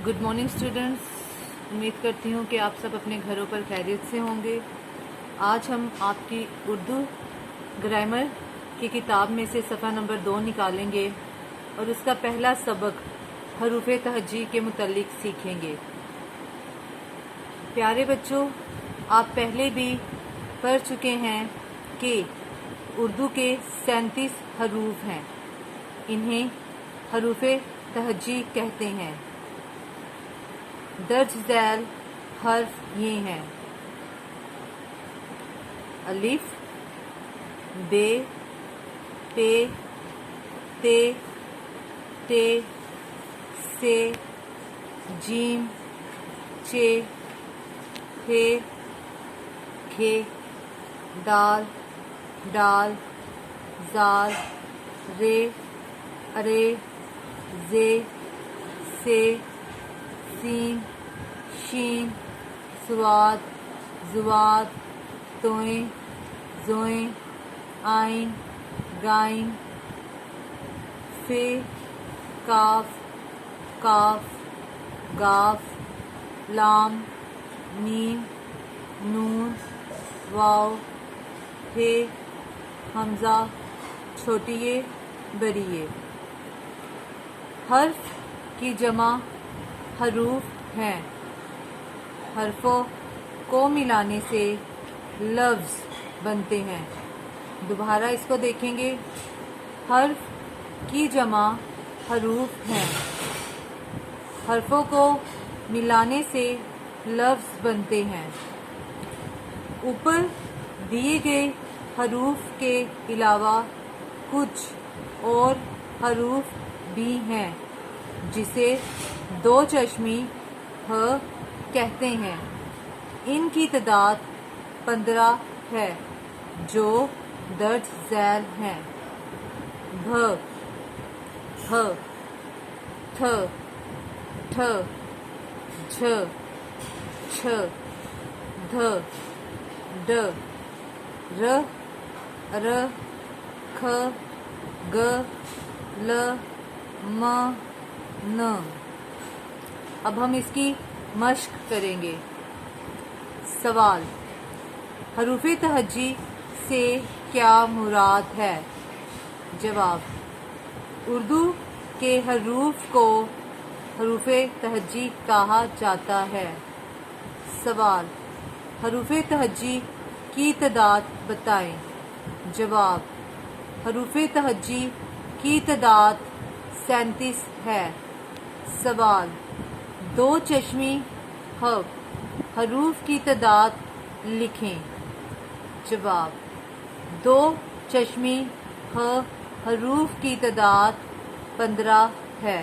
Good morning students. उम्मीद करती हूँ कि आप सब अपने घरों पर खैरियत से होंगे। आज हम आपकी उर्दू ग्रामर की किताब में से सफ़ा नंबर 2 निकालेंगे और उसका पहला सबक हरूफ तहज्जी के मुतल्लिक सीखेंगे। प्यारे बच्चों, आप पहले भी पढ़ चुके हैं कि उर्दू के 37 हरूफ हैं। इन्हें हरूफ तहज्जी कहते हैं। दर्ज ज़ैल हर्फ ये हैं: अलिफ, बे, पे, ते, टे, से, जीम, चे, हे, खे, दाल, डाल, जाल, रे, अरे, जे, से, सीन, शीन, स्वाद, जुवाद, तोएं, जोएं, आइन, गाइन, फे, काफ, काफ, गाफ, लाम, मीम, नून, वाव, हे, हमजा, छोटिये, बड़िये। हर्फ की जमा हरूफ हैं। हरफों को मिलाने से लफ्ज़ बनते हैं। दोबारा इसको देखेंगे। हर्फ की जमा हरूफ हैं। हरफों को मिलाने से लफ्ज़ बनते हैं। ऊपर दिए गए हरूफ के अलावा कुछ और हरूफ भी हैं जिसे दो चश्मी ह कहते हैं। इनकी तादाद 15 है जो दर्ज ज़ैल हैं: भ, ह, थ, ठ, झ, छ, ध, ड, र, र, ख, ग, ल, म, न। अब हम इसकी मश्क करेंगे। सवाल: हरूफ तहज्जी से क्या मुराद है? जवाब: उर्दू के हरूफ को हरूफ तहज्जी कहा जाता है। सवाल: हरूफ तहज्जी की तादाद बताएं। जवाब: हरूफ तहज्जी की तादाद 37 है। सवाल: दो चश्मी ह हरूफ की तादाद लिखें। जवाब: दो चश्मी ह हरूफ की तादाद 15 है।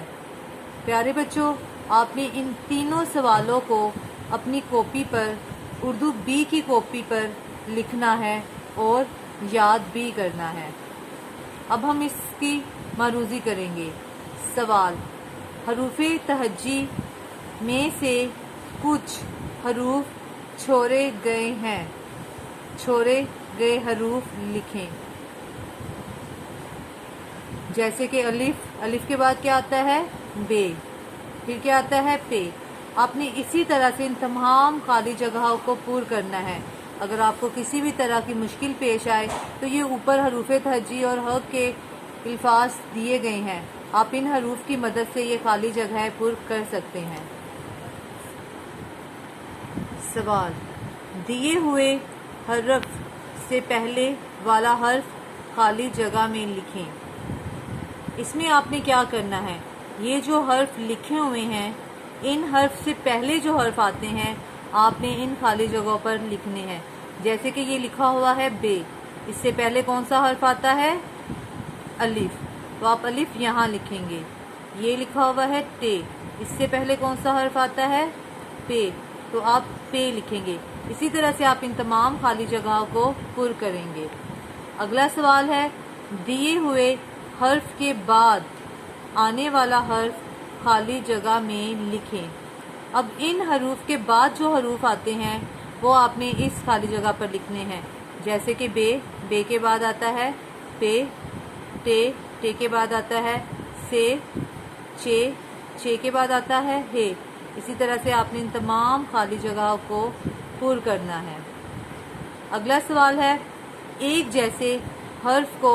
प्यारे बच्चों, आपने इन तीनों सवालों को अपनी कॉपी पर, उर्दू बी की कॉपी पर लिखना है और याद भी करना है। अब हम इसकी मारूजी करेंगे। सवाल: हरूफ तहज्जी में से कुछ हरूफ छोड़े गए हैं। छोड़े गए हरूफ लिखें। जैसे कि अलिफ। अलिफ के बाद क्या आता है? बे। फिर क्या आता है? पे। आपने इसी तरह से इन तमाम खाली जगहों को पूर्ण करना है। अगर आपको किसी भी तरह की मुश्किल पेश आए तो ये ऊपर हरूफ तहज्जी और ह के अल्फाज दिए गए हैं। आप इन हरूफ की मदद से ये खाली जगहें पूर्ण कर सकते हैं। सवाल: दिए हुए हरफ से पहले वाला हर्फ खाली जगह में लिखें। इसमें आपने क्या करना है? ये जो हर्फ लिखे हुए हैं, इन हर्फ से पहले जो हर्फ आते हैं आपने इन खाली जगहों पर लिखने हैं। जैसे कि ये लिखा हुआ है बे, इससे पहले कौन सा हर्फ आता है? अलिफ, तो आप अलिफ यहाँ लिखेंगे। ये लिखा हुआ है टे, इससे पहले कौन सा हर्फ आता है? पे, तो आप पे लिखेंगे। इसी तरह से आप इन तमाम खाली जगहों को पुर करेंगे। अगला सवाल है: दिए हुए हर्फ के बाद आने वाला हर्फ खाली जगह में लिखें। अब इन हरूफ के बाद जो हरूफ आते हैं वो आपने इस खाली जगह पर लिखने हैं। जैसे कि बे, बे के बाद आता है पे, टे, टे के बाद आता है से, चे, चे के बाद आता है हे, इसी तरह से आपने इन तमाम खाली जगहों को पुर करना है। अगला सवाल है, एक जैसे हर्फ को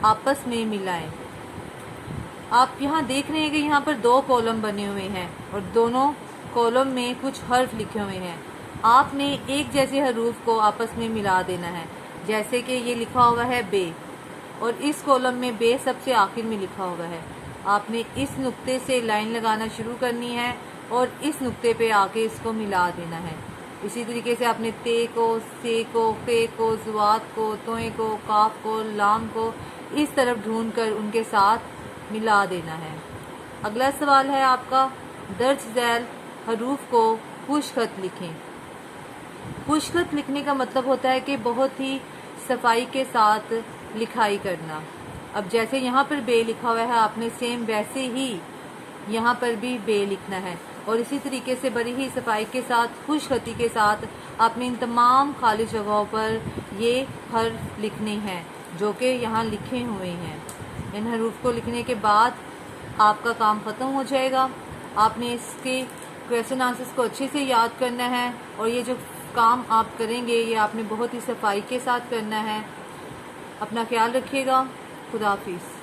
आपस में मिलाएं। आप यहाँ देख रहे हैं कि यहाँ पर 2 कॉलम बने हुए हैं और दोनों कॉलम में कुछ हर्फ लिखे हुए हैं। आपने एक जैसे हरूफ को आपस में मिला देना है। जैसे कि ये लिखा हुआ है बे, और इस कॉलम में बे सबसे आखिर में लिखा हुआ है। आपने इस नुक्ते से लाइन लगाना शुरू करनी है और इस नुक्ते पे आके इसको मिला देना है। इसी तरीके से आपने ते को, से को, फे को, जुआत को, तोए को, काफ को, लाम को इस तरफ ढूंढ कर उनके साथ मिला देना है। अगला सवाल है आपका, दर्ज झैल हरूफ को खुशखत लिखें। खुशखत लिखने का मतलब होता है कि बहुत ही सफाई के साथ लिखाई करना। अब जैसे यहाँ पर बे लिखा हुआ है, आपने सेम वैसे ही यहाँ पर भी बे लिखना है और इसी तरीके से बड़ी ही सफाई के साथ, खुशखती के साथ आपने इन तमाम खाली जगहों पर ये हर्फ लिखने हैं जो कि यहाँ लिखे हुए हैं। इन हरूफ को लिखने के बाद आपका काम ख़त्म हो जाएगा। आपने इसके क्वेश्चन आंसर्स को अच्छे से याद करना है और ये जो काम आप करेंगे ये आपने बहुत ही सफाई के साथ करना है। अपना ख्याल रखिएगा। खुदा हाफिज़।